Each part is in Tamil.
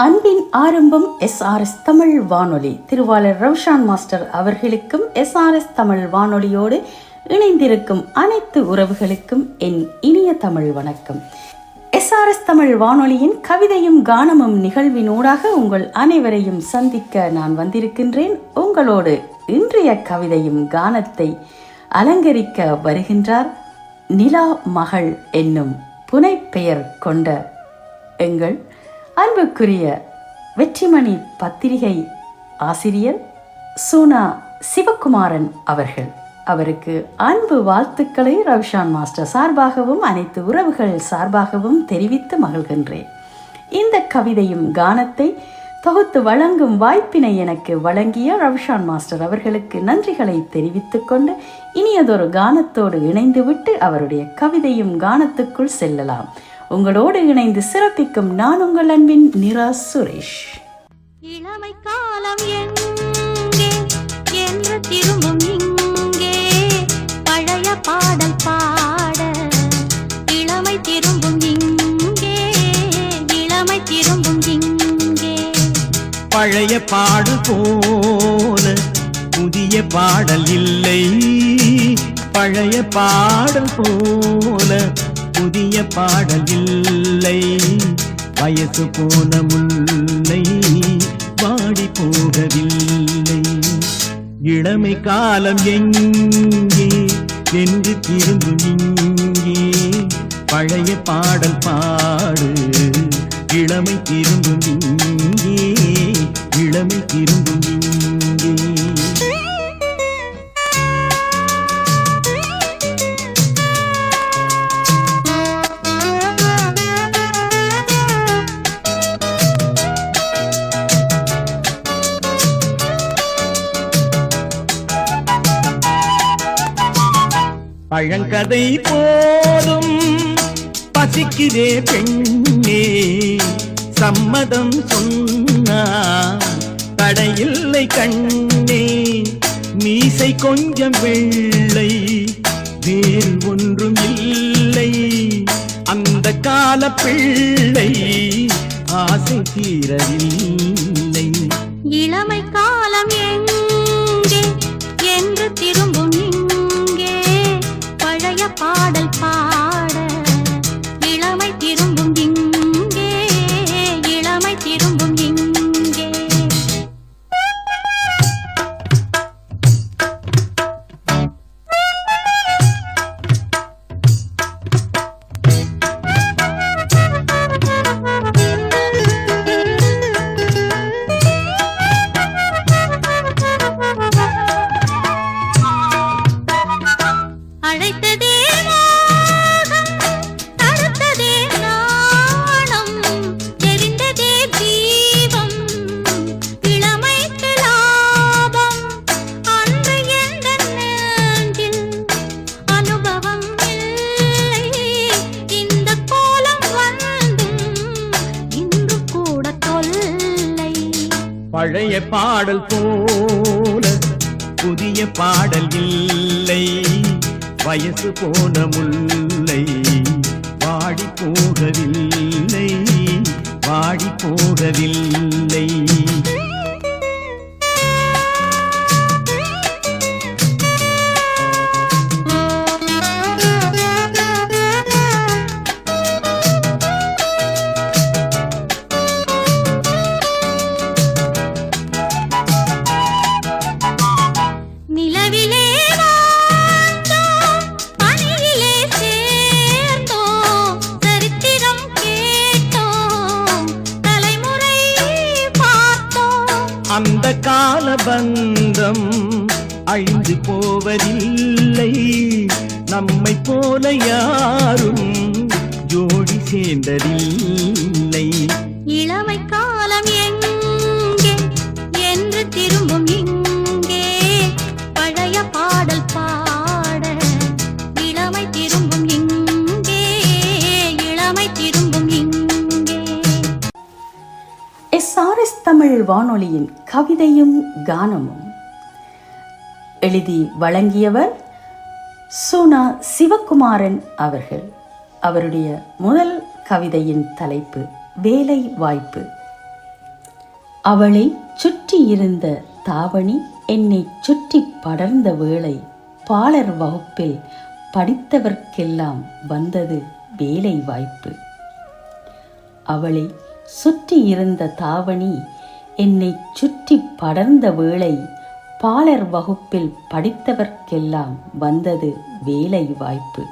அன்பின் ஆரம்பம் SRS தமிழ் வானொலி. திருவாளர் ரவுஷான் மாஸ்டர் அவர்களுக்கும் SRS தமிழ் வானொலியோடு இணைந்திருக்கும் அனைத்து உறவுகளுக்கும் என் இனிய தமிழ் வணக்கம். SRS தமிழ் வானொலியின் கவிதையும் கானமும் நிகழ்வினூடாக உங்கள் அனைவரையும் சந்திக்க நான் வந்திருக்கின்றேன். உங்களோடு இன்றைய கவிதையும் கானத்தை அலங்கரிக்க வருகின்றார் நிலா மகள் என்னும் புனைப்பெயர் கொண்ட எங்கள் அன்புக்குரிய வெற்றிமணி பத்திரிகை ஆசிரியர் சூனா சிவகுமாரன் அவர்கள். அவருக்கு அன்பு வாழ்த்துக்களை ரவுஷான் மாஸ்டர் சார்பாகவும் அனைத்து உறவுகள் சார்பாகவும் தெரிவித்து மகிழ்கின்றேன். இந்த கவிதையும் கானத்தை தொகுத்து வழங்கும் வாய்ப்பினை எனக்கு வழங்கிய ரவுஷான் மாஸ்டர் அவர்களுக்கு நன்றிகளை தெரிவித்துக் கொண்டு இனியதொரு கானத்தோடு இணைந்துவிட்டு அவருடைய கவிதையும் கானத்துக்குள் செல்லலாம். உங்களோடு இணைந்து சிறப்பிக்கும் நான் உங்கள் அன்பின் நிரா சுரேஷ். இளமை காலம் எங்கே என்று திரும்பும் இங்கே பழைய பாடல் பாட இளமை திரும்பும் இங்கே இளமை திரும்பும் இங்கே பழைய பாடு போல புதிய பாடல் இல்லை, பழைய பாடல் போல புதிய பாடல் இல்லை, வயசு போன முல்லை வாடி போகவில்லை. இளமை காலம் எங்கே என்று திரும்பும் இங்கே பழைய பாடல் பாடு இளமை திரும்பும் இங்கே இளமை திரும்பும் இங்கே. பழங்கதை போதும் பசிக்குதே பெண்ணே, சம்மதம் சொன்னா தடையில்லை கண்ணே, மீசை கொஞ்சம் வெள்ளை வேறு ஒன்றும் இல்லை, அந்த கால பிள்ளை ஆசை தீரவில்லை. இளமை காலம் எங்கே என்று திரும்பும் இங்கே பழைய பாடல் பாட இளமை திரும்பும் இங்கே இளமை திரும்பும் இங்கே. அழைத்ததே மோகம், தடுத்ததே நாணம், தெரிந்ததே தீபம், இளமைக்கு லாபம். அன்று எந்த நெஞ்சில் அனுபவம் இல்லை, இந்த கோலம் வந்தும் இன்று கூட தொல்லை. பழைய பாடல் போல புதிய பாடல் இல்லை, வயசு போன முல்லை வாடி போகவில்லை வாடி போகவில்லை. நிலவிலே வாழ்ந்தோம், பனியிலே சேர்ந்தோம், சரித்திரம் கேட்டோம், தலைமுறை பார்த்தோம். அந்த கால பந்தம் அழிந்து போவதில்லை, நம்மை போல யாரும் ஜோடி சேர்ந்ததில்லை. இளமை காலம் எங்கே என்று திரும்பும் இங்கே பழைய பாடல் பாட இளமை திரும்பும் இங்கே இளமை திரும்பும் இங்கே. SRS தமிழ் வானொலியின் கவிதையும் கானமும் எழுதி வழங்கியவர் சூனா சிவகுமாரன் அவர்கள். அவருடைய முதல் கவிதையின் தலைப்பு வேலை வாய்ப்பு. அவளை சுற்றியிருந்த தாவணி என்னை சுற்றி படர்ந்த வேளை பாலர் வகுப்பில் படித்தவர்க்கெல்லாம் வந்தது வேலை வாய்ப்பு. அவளை சுற்றியிருந்த தாவணி என்னை சுற்றி படர்ந்த வேளை பாலர் வகுப்பில் படித்தவர்க்கெல்லாம் வந்தது வேலை வாய்ப்பு.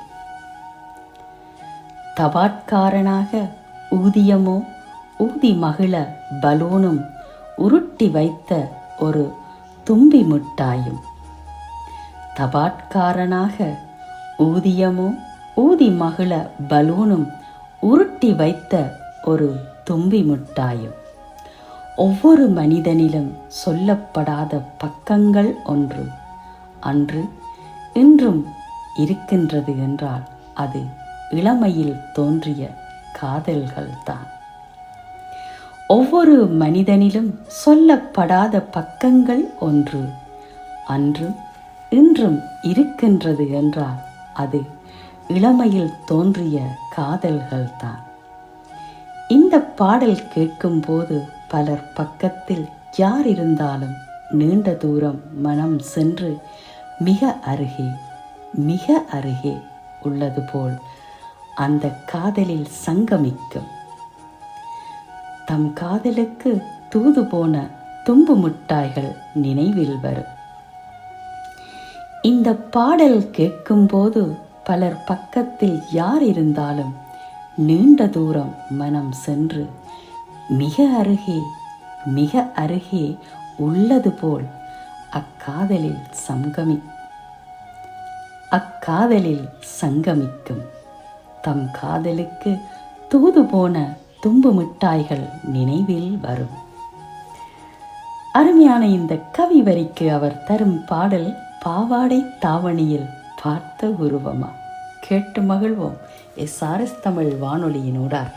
தபாட்காரனாக ஊதியமோ ஊதி மகிழ பலூனும் உருட்டி வைத்த ஒரு தும்பி மிட்டாயும். தபாட்காரனாக ஊதியமோ ஊதி மகிழ பலூனும் உருட்டி வைத்த ஒரு தும்பி மிட்டாயும். ஒவ்வொரு மனிதனிலும் சொல்லப்படாத பக்கங்கள் ஒன்று அன்று இன்றும் இருக்கின்றது என்றால் அது இளமையில் தோன்றிய காதல்கள்தான். ஒவ்வொரு மனிதனிலும் சொல்லப்படாத பக்கங்கள் ஒன்று அன்றும் இன்றும் இருக்கின்றது என்றால் அது இளமையில் தோன்றிய காதல்கள்தான். இந்த பாடல் கேட்கும்போது பலர் பக்கத்தில் யார் இருந்தாலும் நீண்ட தூரம் மனம் சென்று மிக அருகே மிக அருகே உள்ளது போல் அந்த காதலில் சங்கமிக்கும். தம் காதலுக்கு தூது போன தும்பு மிட்டாய்கள் நினைவில் வரும். இந்த பாடல் கேட்கும்போது பலர் பக்கத்தில் யார் இருந்தாலும் நீண்ட தூரம் மனம் சென்று மிக அருகே மிக அருகே உள்ளது போல் அக்காதலில் சங்கமிக்கும். தம் காதலுக்கு தூது போன தும்பு மிட்டாய்கள் நினைவில் வரும். அருமையான இந்த கவி வரிக்கு அவர் தரும் பாடல் பாவாடை தாவணியில் பார்த்த உருவமா. கேட்டு மகிழ்வோம் SRS தமிழ் வானொலியினூடாக.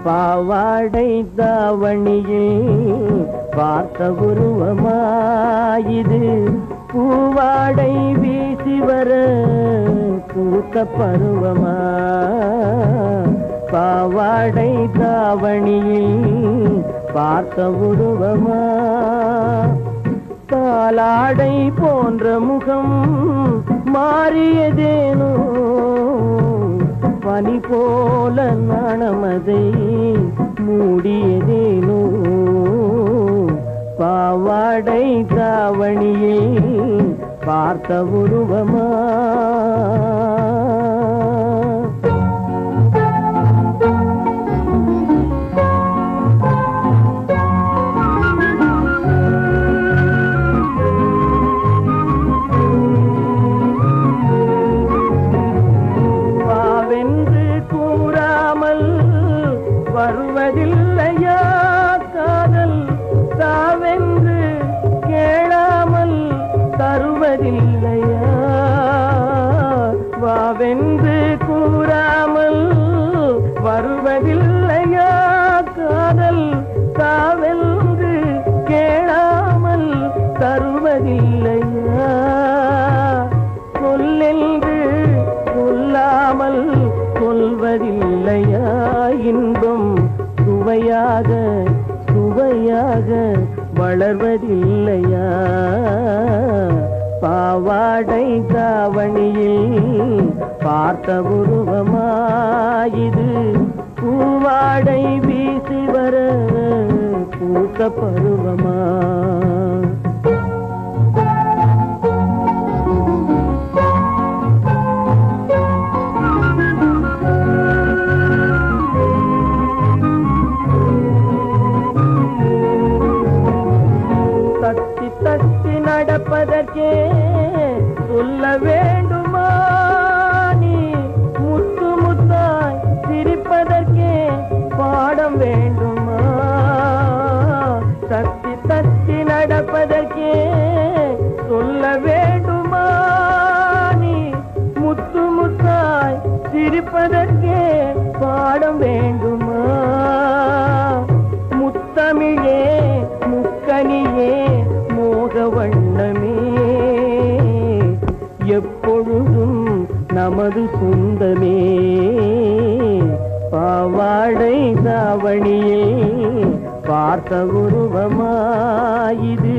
பாவாடை தாவணியில் பார்த்த உருவமாயிது பூவாடை வீசி வர பூத்த பருவமா. பாவாடை தாவணியில் பார்த்த உருவமா பாலாடை போன்ற முகம் மாறியதேனோ பனி போல நாணமதை மூடியதேனோ. பாவாடை தாவணியை பார்த்த உருவமா வருவதில்லையா காதல் தாவென்று கேளாமல் தருவதில்லையா. வாவென்று கூறாமல் வருவதில்லையா காதல் தாவென்று கேளாமல் தருவதில்லையா. சொல்லென்று கொல்லாமல் கொல்வதில்லையா. இன்பம் சுவையாக சுவையாக வளர்வதில்லையா. பாவாடை தாவணியில் பார்த்த உருவமாயிது பூவாடை வீசி வர பூத்த பருவமா. தத்தி நடப்பதற்கே சொல்ல வேண்டுமா நீ. முத்து முத்தாய் சிரிப்பதற்கே பாடம் வேண்டுமா. தத்தி தத்தி நடப்பதற்கே சொல்ல வேண்டுமா நீ. முத்து முத்தாய் சிரிப்பதற்கே பாடம் வேண்டுமா? முத்தமிழே முக்கனியே மோக வண்ணமே எப்பொழுதும் நமது சொந்தமே. பாவாடை தாவணியே பார்த்த உருவமாயிது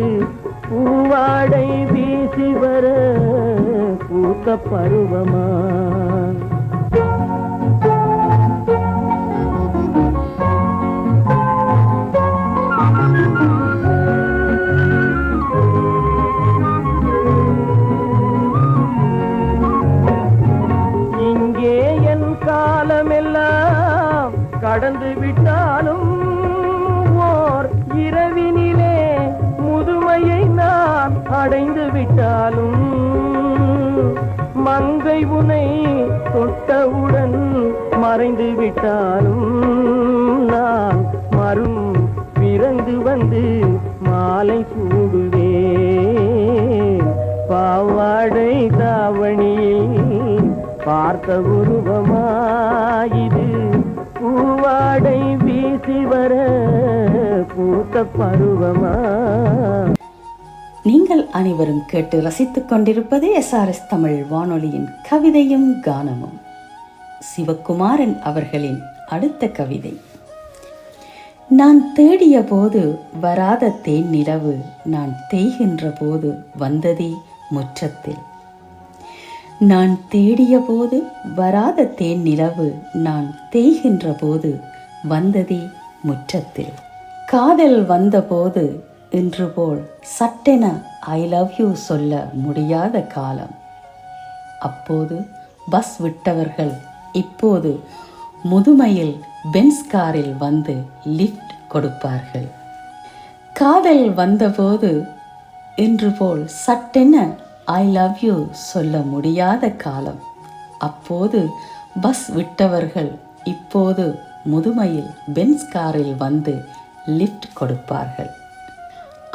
பூவாடை வீசி வர பூத்த பருவமா. இங்கே என் காலமெல்லாம் கடந்து விட்டாலும் ஓர் இரவினிலே முதுமையை நான் அடைந்து விட்டாலும் மங்கை உனை தொட்டவுடன் மறைந்து விட்டாலும் நான் மறும் பிறந்து வந்து மாலை சூடுவேன். பாவாடை தாவணியை பார்த்த உருவமாயிது பூவாடை வீசி வர பூத்த பருவமா. நீங்கள் அனைவரும் கேட்டு ரசித்துக் கொண்டிருப்பது எஸ்ஆர்எஸ் தமிழ் வானொலியின் கவிதையும் கானமும். சிவகுமாரன் அவர்களின் அடுத்த கவிதை. நான் தேடிய போது வராத தேன் நிலவு நான் தேய்கின்ற போது வந்ததே முற்றத்தில். நான் தேடிய போது வராத தேன் நிலவு நான் தேய்கின்ற போது வந்ததே முற்றத்தில். காதல் வந்தபோது இன்று போல் சட்டென ஐ லவ் யூ சொல்ல முடியாத காலம். அப்போது பஸ் விட்டவர்கள் இப்போது முதுமையில் பென்ஸ் காரில் வந்து லிஃப்ட் கொடுப்பார்கள். காதல் வந்தபோது இன்று போல் சட்டென ஐ லவ் யூ சொல்ல முடியாத காலம். அப்போது பஸ் விட்டவர்கள் இப்போது முதுமையில் பென்ஸ் காரில் வந்து லிஃப்ட் கொடுப்பார்கள்.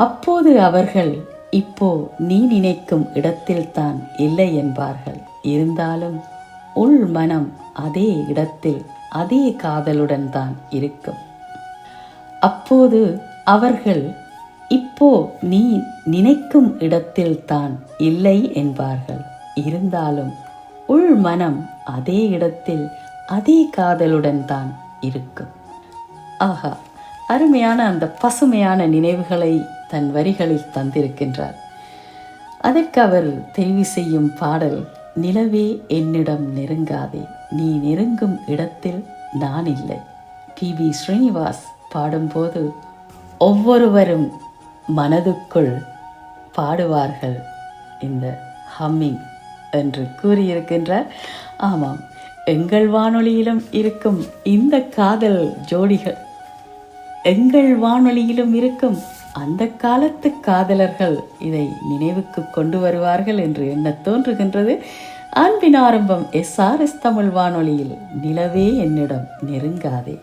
அப்போது அவர்கள் இப்போ நீ நினைக்கும் இடத்தில்தான் இல்லை என்பார்கள். இருந்தாலும் உள் மனம் அதே இடத்தில் அதே காதலுடன் தான் இருக்கும். அப்போது அவர்கள் இப்போ நீ நினைக்கும் இடத்தில்தான் இல்லை என்பார்கள். இருந்தாலும் உள் மனம் அதே இடத்தில் அதே காதலுடன் தான் இருக்கும். ஆஹா, அருமையான அந்த பசுமையான நினைவுகளை தன் வரிகளில் தந்திருக்கின்றார். அதற்கு அவர் தெரிவு செய்யும் பாடல் நிலவே என்னிடம் நெருங்காதே, நீ நெருங்கும் இடத்தில் நான் இல்லை. PB ஸ்ரீனிவாஸ் பாடும்போது ஒவ்வொருவரும் மனதுக்குள் பாடுவார்கள் இந்த ஹம்மிங் என்று கூறியிருக்கின்றார். ஆமாம், எங்கள் வானொலியிலும் இருக்கும் இந்த காதல் ஜோடிகள், எங்கள் வானொலியிலும் இருக்கும் அந்த காலத்து காதலர்கள் இதை நினைவுக்கு கொண்டு வருவார்கள் என்று எண்ண தோன்றுகின்றது. அன்பின் ஆரம்பம் SRS தமிழ் வானொலியில் நிலவே என்னிடம் நெருங்காதே.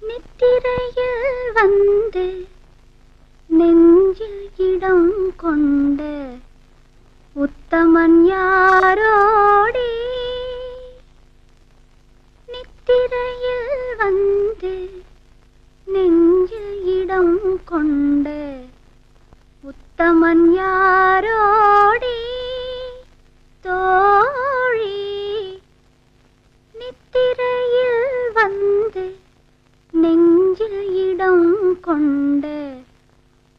நித்திரையில் வந்து நெஞ்சில் இடம் கொண்ட உத்தமன் யாரோடி, நித்திரையில் வந்து நெஞ்சில் இடம் கொண்ட உத்தமன் யாரோடி தோழி, நித்திரையில் வந்து நெஞ்சில் இடம் கொண்ட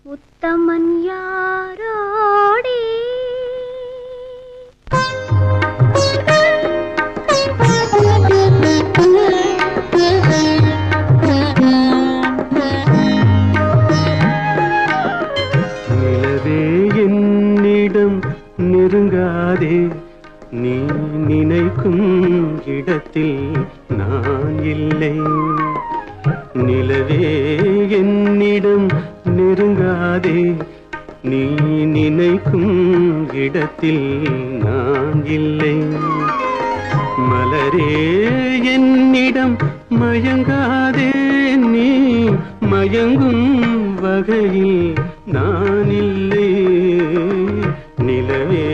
உத்தமன் யாரோடி. நிலவே என்னிடம் நெருங்காதே, நீ நினைக்கும் இடத்தில் நான் இல்லை. நிலவே என்னிடம் நெருங்காதே, நீ நினைக்கும் இடத்தில் நான் இல்லை. மலரே என்னிடம் மயங்காதே, நீ மயங்கும் வகையில் நான் இல்லை. நிலவே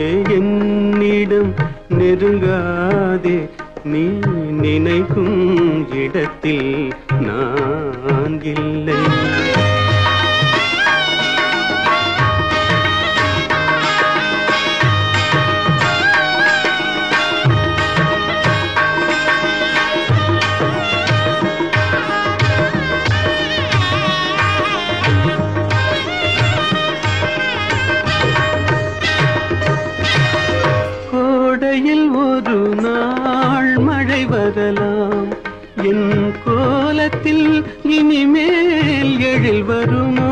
கோலத்தில் இனிமேல் எழில் வருமோ?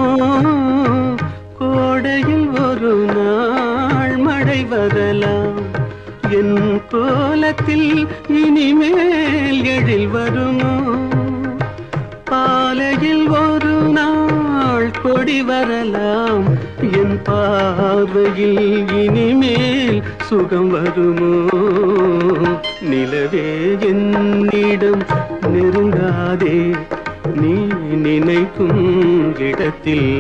கோடையில் ஒரு நாள் மழை வரலாம். என் கோலத்தில் இனிமேல் எழில் வருமோ? பாலையில் ஒரு நாள் கொடி வரலாம். என் பார்வையில் இனிமேல் சுகம் வருமோ? நிலவே என்னிடம் நெருங்காதே, நீ நினைக்கும் இடத்தில்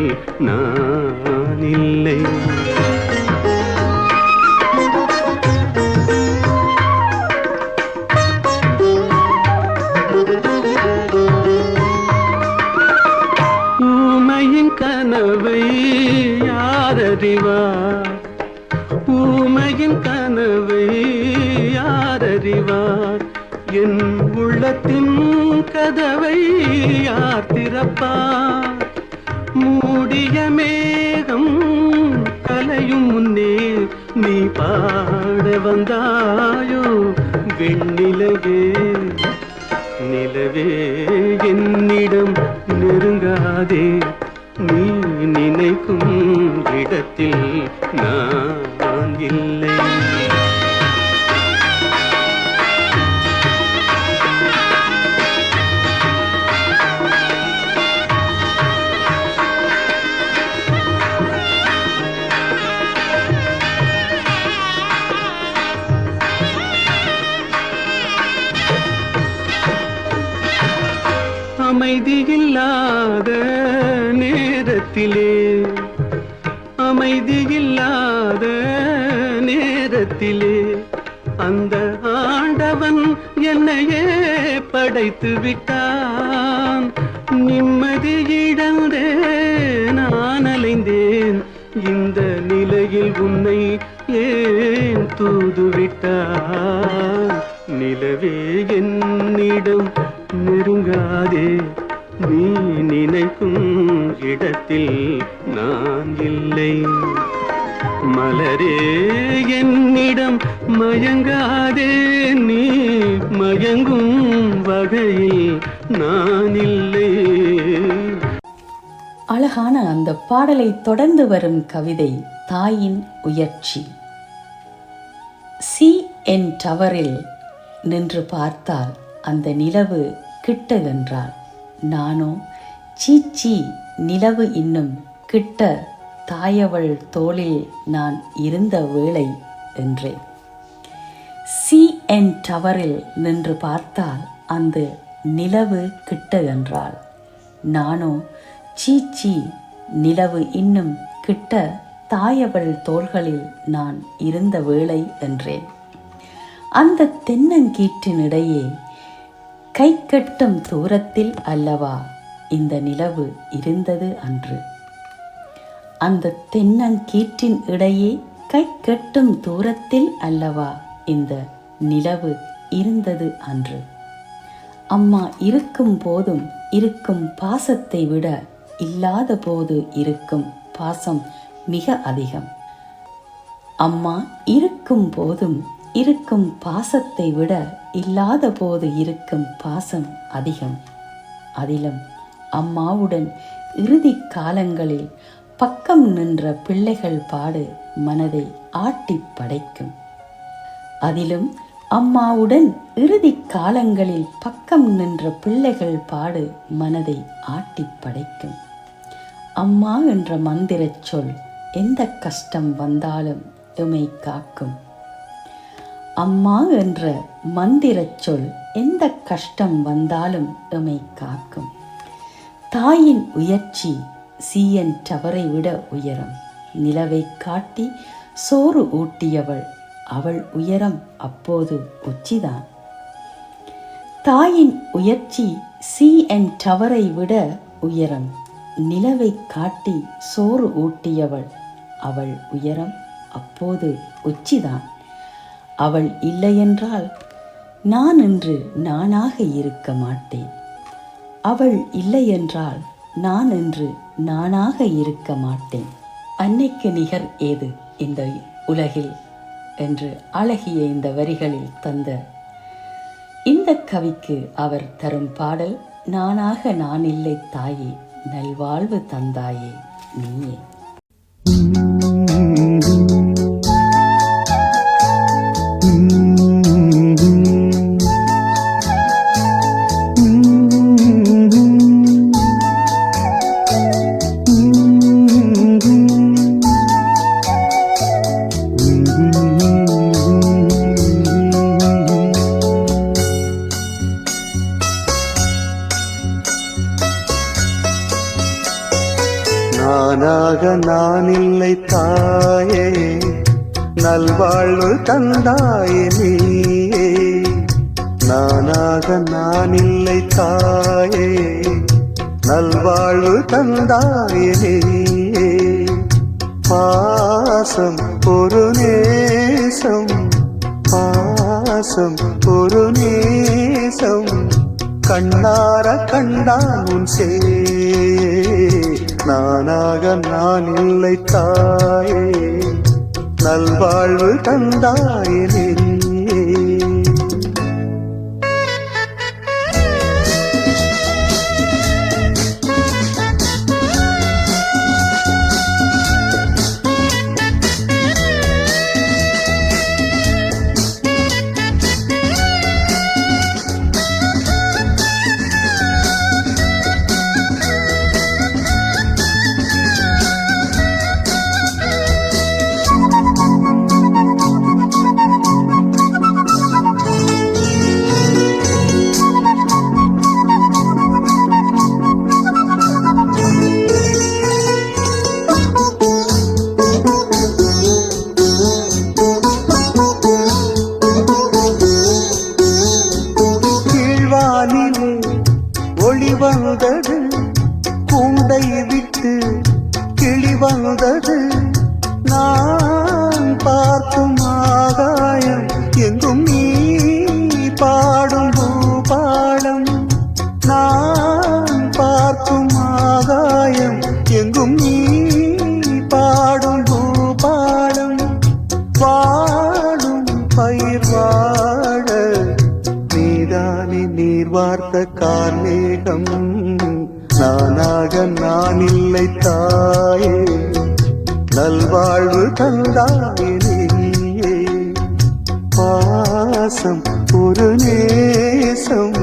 நான் இல்லை. ஊமையின் கனவை யாரறிவார்? ஊமையின் கனவை யாரறிவார்? என் உள்ளத்தின் கதவை யார் திறப்பார்? மூடிய மேகம் கலையும் முன்னே நீ பாட வந்தாயோ வெண்ணிலவே? நிலவே என்னிடம் நெருங்காதே, நீ நினைக்கும் இடத்தில் நான் இல்லை. அமைதியில்லாத நேரத்திலே, அமைதியில்லாத நேரத்திலே அந்த ஆண்டவன் என்னையே படைத்து விட்டான். நிம்மதி இழந்தே நான் அலைந்தேன். இந்த நிலையில் உன்னை ஏன் தூதுவிட்டான்? நிலவே என்னிடம் நெருங்காதே, நீ நினைக்கும் இடத்தில் நான் இல்லை. மலரே என்னிடம் மயங்காதே, நீ மயங்கும் வகையில் நான் இல்லை. அழகான அந்த பாடலை தொடர்ந்து வரும் கவிதை தாயின் உயர்ச்சி. CN டவரில் நின்று பார்த்தால் அந்த நிலவு கிட்டதென்றாள். நானோ சீச்சி, நிலவு இன்னும் கிட்ட, தாயவள் தோளில் நான் இருந்த வேளை என்றேன். CN டவரில் நின்று பார்த்தால் அந்த நிலவு கிட்டதென்றாள். நானோ சீச்சி, நிலவு இன்னும் கிட்ட, தாயவள் தோள்களில் நான் இருந்த வேளை என்றேன். அந்த தென்னங்கீற்றினிடையே கை கட்டும் தூரத்தில் அல்லவா இந்த நிலவு இருந்தது அன்று. அந்த தென்னங்கீற்றின் இடையே கை கட்டும் தூரத்தில் அல்லவா இந்த நிலவு இருந்தது அன்று. அம்மா இருக்கும் போதும் இருக்கும் பாசத்தை விட இல்லாத போது இருக்கும் பாசம் மிக அதிகம். அம்மா இருக்கும் போதும் இருக்கும் பாசத்தை விட இல்லாத போது இருக்கும் பாசம் அதிகம். அதிலும் அம்மாவுடன் இறுதி காலங்களில் பக்கம் நின்ற பிள்ளைகள் பாடு மனதை ஆட்டி படைக்கும். அதிலும் அம்மாவுடன் இறுதி காலங்களில் பக்கம் நின்ற பிள்ளைகள் பாடு மனதை ஆட்டி படைக்கும். அம்மா என்ற மந்திரச் சொல் எந்த கஷ்டம் வந்தாலும் எமை காக்கும். அம்மா என்ற மந்திரச் சொல் எந்த கஷ்டம் வந்தாலும் எமை காக்கும். தாயின் உயர்ச்சி CN டவரை விட உயரம். நிலவை காட்டி சோறு ஊட்டியவள், அவள் உயரம் அப்போது உச்சிதான். தாயின் உயர்ச்சி CN டவரை விட உயரம். நிலவை காட்டி சோறு ஊட்டியவள், அவள் உயரம் அப்போது உச்சிதான். அவள் இல்லையென்றால் நான் இன்று நானாக இருக்க மாட்டேன். அவள் இல்லையென்றால் நான் இன்று நானாக இருக்க மாட்டேன். அன்னைக்கு நிகர் ஏது இந்த உலகில் என்று அழகிய இந்த வரிகளில் தந்த இந்த கவிக்கு அவர் தரும் பாடல் நானாக நான் இல்லை தாயே, நல்வாழ்வு தந்தாயே நீயே. நானாக நான் இல்லை தாயே, நல்வாழ்வு தந்தாயே நீயே. நானாக நான் இல்லை தாயே, நல்வாழ்வு தந்தாயே நீயே. பாசம் ஒரு நேசம், பாசம் ஒரு நேசம், கண்ணார கண்டான் உன் சே. நானாக நான் இல்லை தாயே, நல்வாழ்வு தந்தாயே நீயே. வந்தது, கூண்டை விட்டு கிளி வந்தது. நான் பார்க்கும் ஆகாயம் எங்கும் நீ பாடும் பூபாலம். நான் பார்க்கும் ஆகாயம் எங்கும் நீ பாடும் பூபாலம். வாழும் பயிர் வாழ நீதானே நீர் வார்த்த கார்மேகம். நானாக நான் இல்லை தாயே, நல்வாழ்வு தந்தாயே நீயே. பாசம் ஒரு நேசம்,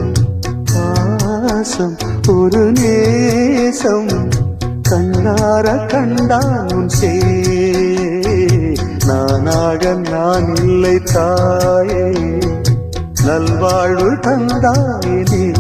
பாசம் ஒரு நேசம், கண்ணார கண்டான் உன் சே. நானாக நான் இல்லை தாயே, நல்வாழ்வு தந்தாயே நீயே.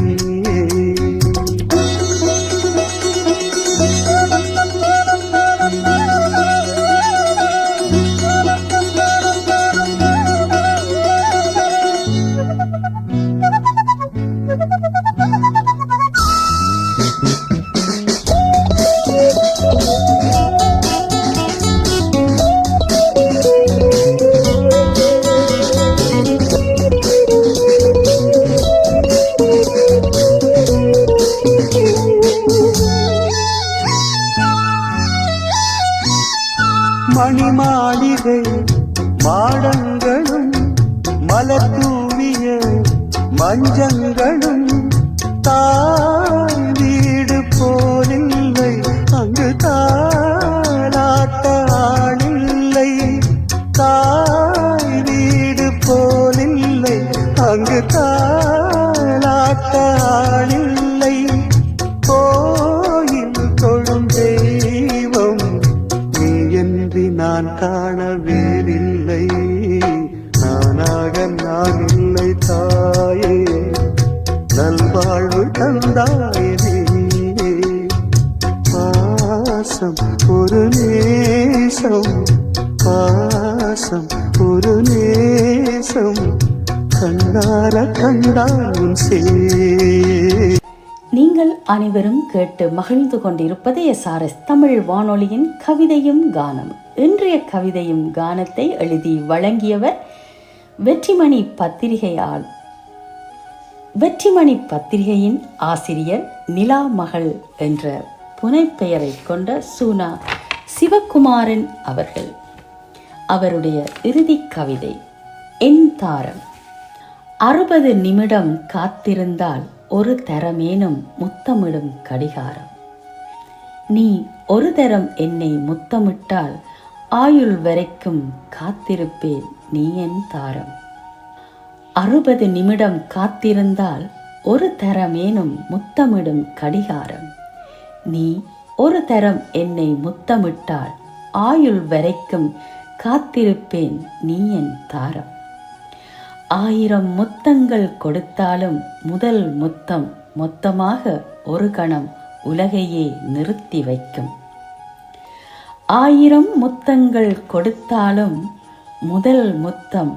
மணிமாளிகை மாடங்களும் மலர் தூவிய மஞ்சங்களும் தாய் வீடு போலில்லை, அங்கு தாளாட்ட ஆளில்லை. தாய் வீடு போலில்லை, அங்கு தாளாட்ட ஆளில்லை. கோயில் தொழும் தெய்வம் நீ என்று நான் காண வேறில்லை. நானாக நான் இல்லை தாயே, நல்வாழ்வு தந்தாயே நீயே. பாசம் ஒரு நேசம், பாசம் ஒரு நேசம், கண்ணார கண்டான் சே. நீங்கள் அனைவரும் கேட்டு மகிழ்ந்து கொண்டிருப்பது SRS தமிழ் வானொலியின் கவிதையும் கானம். இன்றைய கவிதையும் கானத்தை எழுதி வழங்கியவர் வெற்றிமணி பத்திரிகையால். வெற்றிமணி பத்திரிகையின் ஆசிரியர் நிலா மகள் என்ற புனைப்பெயரை கொண்ட சூனா சிவகுமாரன் அவர்கள். அவருடைய இறுதி கவிதை என் தாரம். 60 நிமிடம் காத்திருந்தால் ஒரு தரமேனும் முத்தமிடும் கடிகாரம். நீ ஒரு தரம் என்னை முத்தமிட்டால் ஆயுள் வரைக்கும் காத்திருப்பேன் நீ என் தாரம். 60 நிமிடம் காத்திருந்தால் ஒரு தரமேனும் முத்தமிடும் கடிகாரம். நீ ஒரு தரம் என்னை முத்தமிட்டால் ஆயுள் வரைக்கும் காத்திருப்பேன் நீ என் தாரம். 1000 முத்தங்கள் கொடுத்தாலும் முதல் முத்தம் மொத்தமாக ஒரு கணம் உலகையே நிறுத்தி வைக்கும். 1000 முத்தங்கள் கொடுத்தாலும் முதல் முத்தம்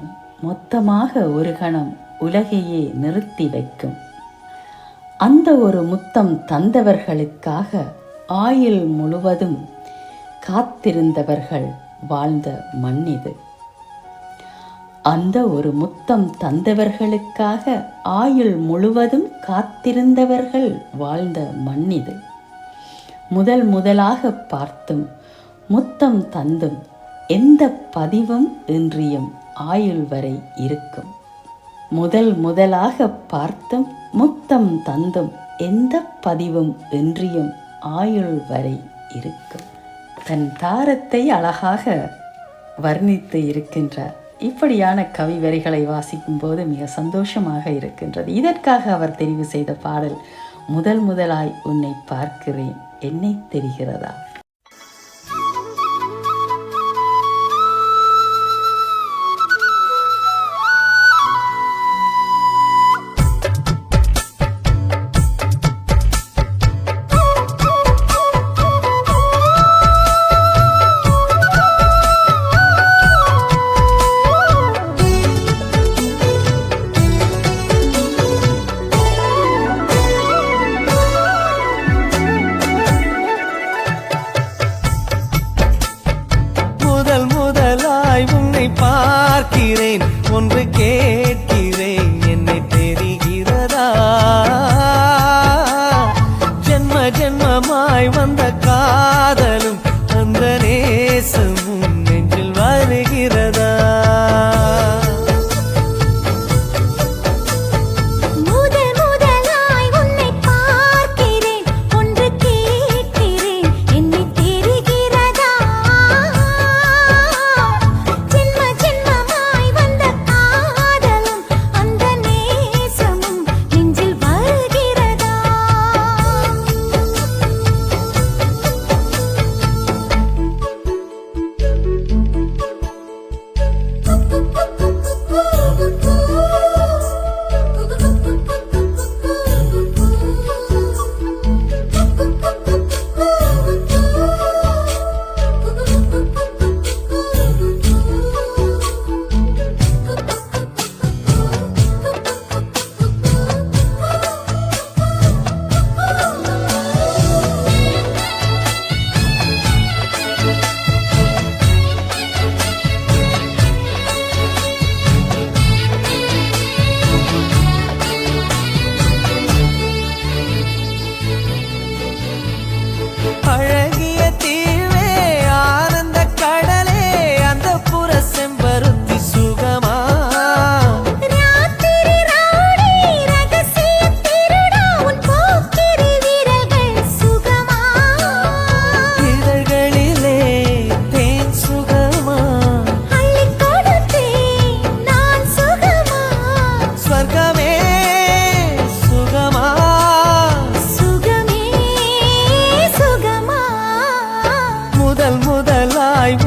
மொத்தமாக ஒரு கணம் உலகையே நிறுத்தி வைக்கும். அந்த ஒரு முத்தம் தந்தவர்களுக்காக ஆயுள் முழுவதும் காத்திருந்தவர்கள் வாழ்ந்த மண் இது. அந்த ஒரு முத்தம் தந்தவர்களுக்காக ஆயுள் முழுவதும் காத்திருந்தவர்கள் வாழ்ந்த மண் இது. முதலாக பார்த்தும் முத்தம் தந்தும் எந்த பதிவும் இன்றியும் ஆயுள் வரை இருக்கும். முதலாக பார்த்தும் முத்தம் தந்தும் எந்த பதிவும் இன்றியும் ஆயுள் வரை இருக்கும். தன் தாரத்தை அழகாக வர்ணித்து இருக்கின்றார். இப்படியான கவி வரிகளை வாசிக்கும் போது மிக சந்தோஷமாக இருக்கின்றது. இதற்காக அவர் தெரிவு செய்த பாடல் முதலாய் உன்னை பார்க்கிறேன் என்னை தெரிகிறதா. பார்க்கிறேன் ஒன்று கேட்கிறேன் என்னை தெரிகிறதா. ஜென்ம ஜென்மமாய் வந்த காதலும் அந்த நேசமும் நெஞ்சில் வருகிறதா. முதலாய்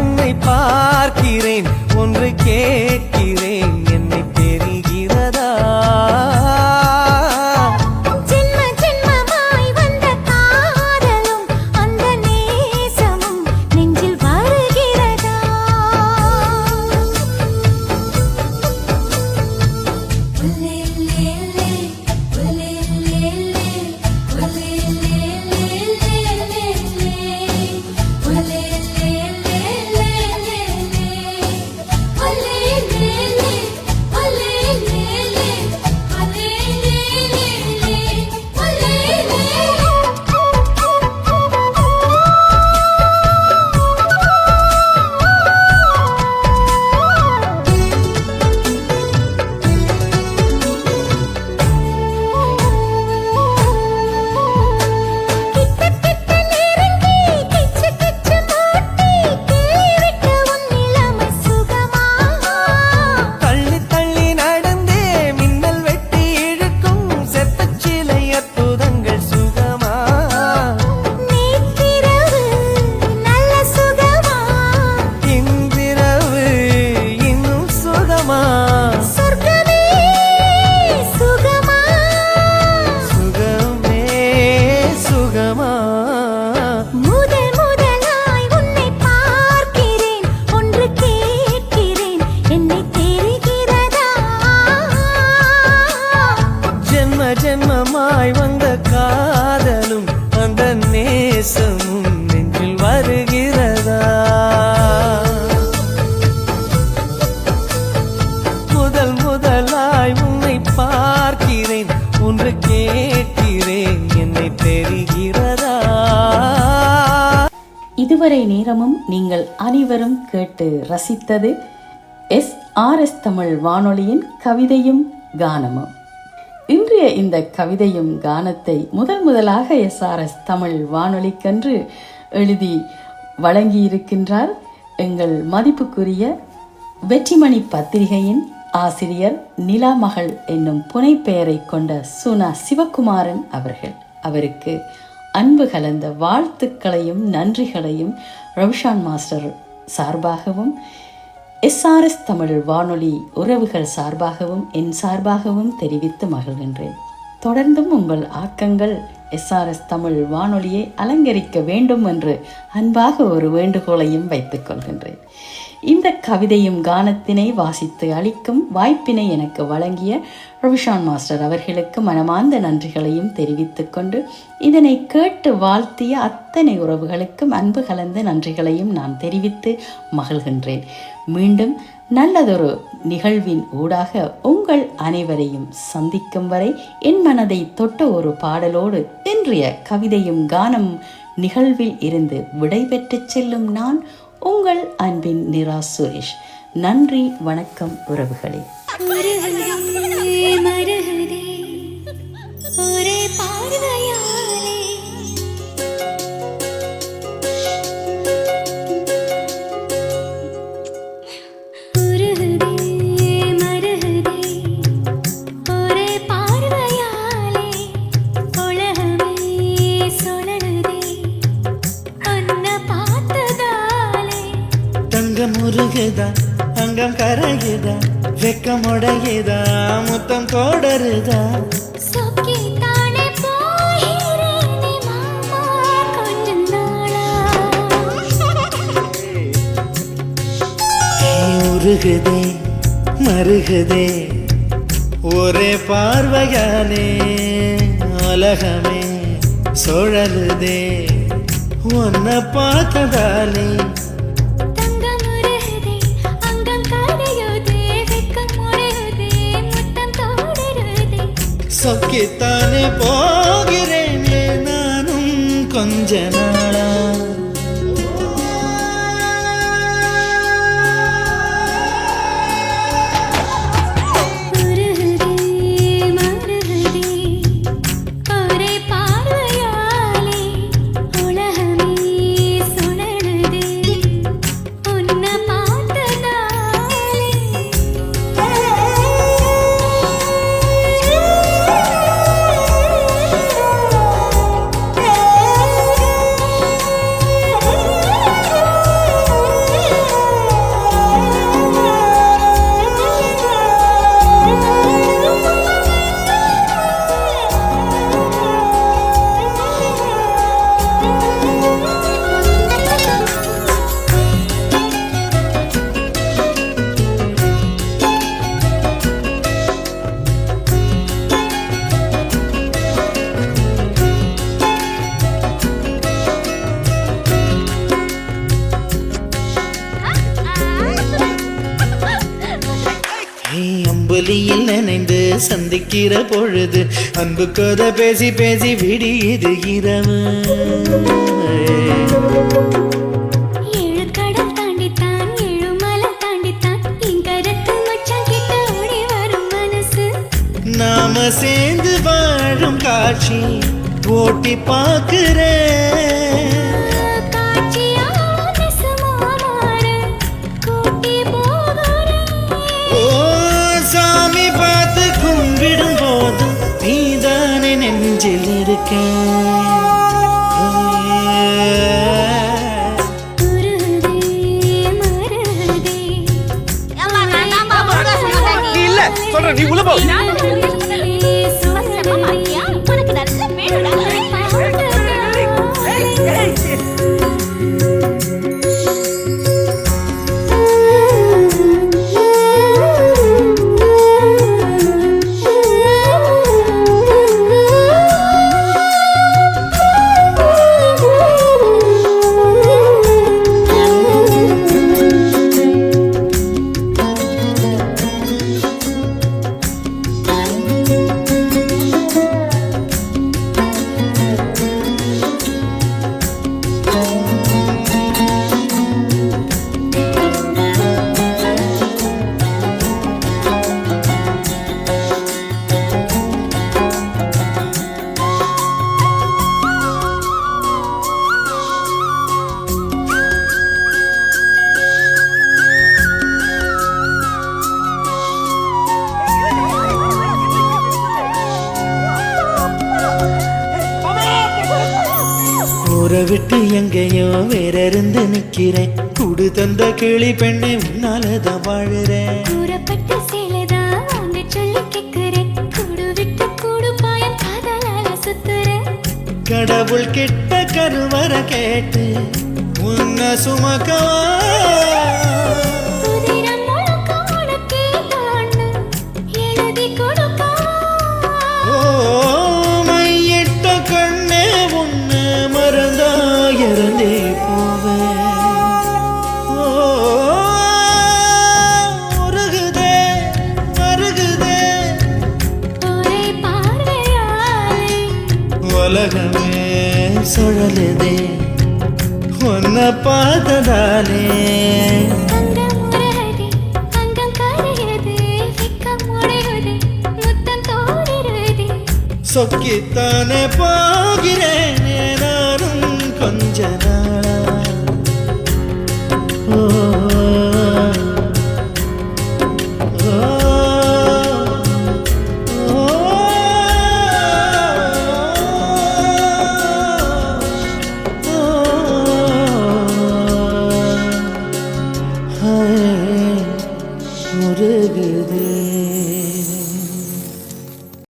உன்னை பார்க்கிறேன் ஒன்று கேட்கிறேன் என்னை தெரிகிறதா. Ole, நேரமும் நீங்கள் அனைவரும் கேட்டு ரசித்தது SRS தமிழ் வானொலியின் கவிதையும் கானமும். இன்றைய இந்த கவிதையும் கானத்தை முதலாக SRS தமிழ் வானொலிக்கென்று எழுதி வழங்கியிருக்கின்றார் எங்கள் மதிப்புக்குரிய வெற்றிமணி பத்திரிகையின் ஆசிரியர் நிலாமகள் என்னும் புனைப்பெயரை கொண்ட சுனா சிவகுமாரன் அவர்கள். அவருக்கு அன்பு கலந்த வாழ்த்துக்களையும் நன்றிகளையும் ரவிஷான் மாஸ்டர் சார்பாகவும் SRS தமிழ் வானொலி உறவுகள் சார்பாகவும் என் சார்பாகவும் தெரிவித்து மகிழ்கின்றேன். தொடர்ந்தும் உங்கள் ஆக்கங்கள் SRS தமிழ் வானொலியை அலங்கரிக்க வேண்டும் என்று அன்பாக ஒரு வேண்டுகோளையும் வைத்துக் கொள்கின்றேன். இந்த கவிதையும் கானத்தினை வாசித்து அளிக்கும் வாய்ப்பினை எனக்கு வழங்கிய ரவிஷான் மாஸ்டர் அவர்களுக்கு மனமார்ந்த நன்றிகளையும் தெரிவித்துக் கொண்டு இதனை கேட்டு வாழ்த்திய அத்தனை உறவுகளுக்கும் அன்பு கலந்த நன்றிகளையும் நான் தெரிவித்து மகிழ்கின்றேன். மீண்டும் நல்லதொரு நிகழ்வின் ஊடாக உங்கள் அனைவரையும் சந்திக்கும் வரை என் மனதை தொட்ட ஒரு பாடலோடு இன்றைய கவிதையும் கானம் நிகழ்வில் இருந்து விடைபெற்று செல்லும் நான் உங்கள் அன்பின் நிரா சுரேஷ். நன்றி, வணக்கம் உறவுகளே. முருகுதா அங்கம் கரையுதா வெக்கம் உடையுதா முத்தம் தொடருதா உருகுதே மருகுதே ஒரே பார்வையாலே உலகமே சுழலுதே உன்னை பார்த்ததாலே சொக்கித்தானே போகிறேனே நானும் கொஞ்ச நாளா. அம்புலியில் நினைந்து சந்திக்கிற பொழுது அன்பு கதை பேசி பேசி விடியுது இரவு. நாம சேர்ந்து வாழும் காட்சி ஓட்டி பார்க்கிறேன். நீதானே நெஞ்சில் இருக்கேன். நீ உள்ள போ. விட்டு எங்கேயோ வேற இருந்து நிக்கிறேன். கூடு தந்த கிளி பெண்ணே உன்னாலதான் வாழுறேன். கூறப்பட்ட சேலைதான் வாங்க சொல்லி கேட்கிறேன். கூடு விட்டு கூடு பாயம் காதலால சுத்துறேன். கடவுள் கிட்ட கருவற கேட்டு உன்னை சுமக்கவா. புதினம் முழுக்க உனக்கே தான்னு எழுதி கொடுக்கவா. ஓ மையிட்ட கண்ணே உன்னை மறந்தா இறந்தே போவேன். ஓ உருகுதே மருகுதே ஒரே பார்வையாலே உலகமே சுழலுதே உன்னை பார்த்ததாலே. அங்கம் உருகுதே அங்கம் கரையுதே வெக்கம் உடையுதே முத்தம் தோடுருதே. சொக்கித்தானே போகிறேன்.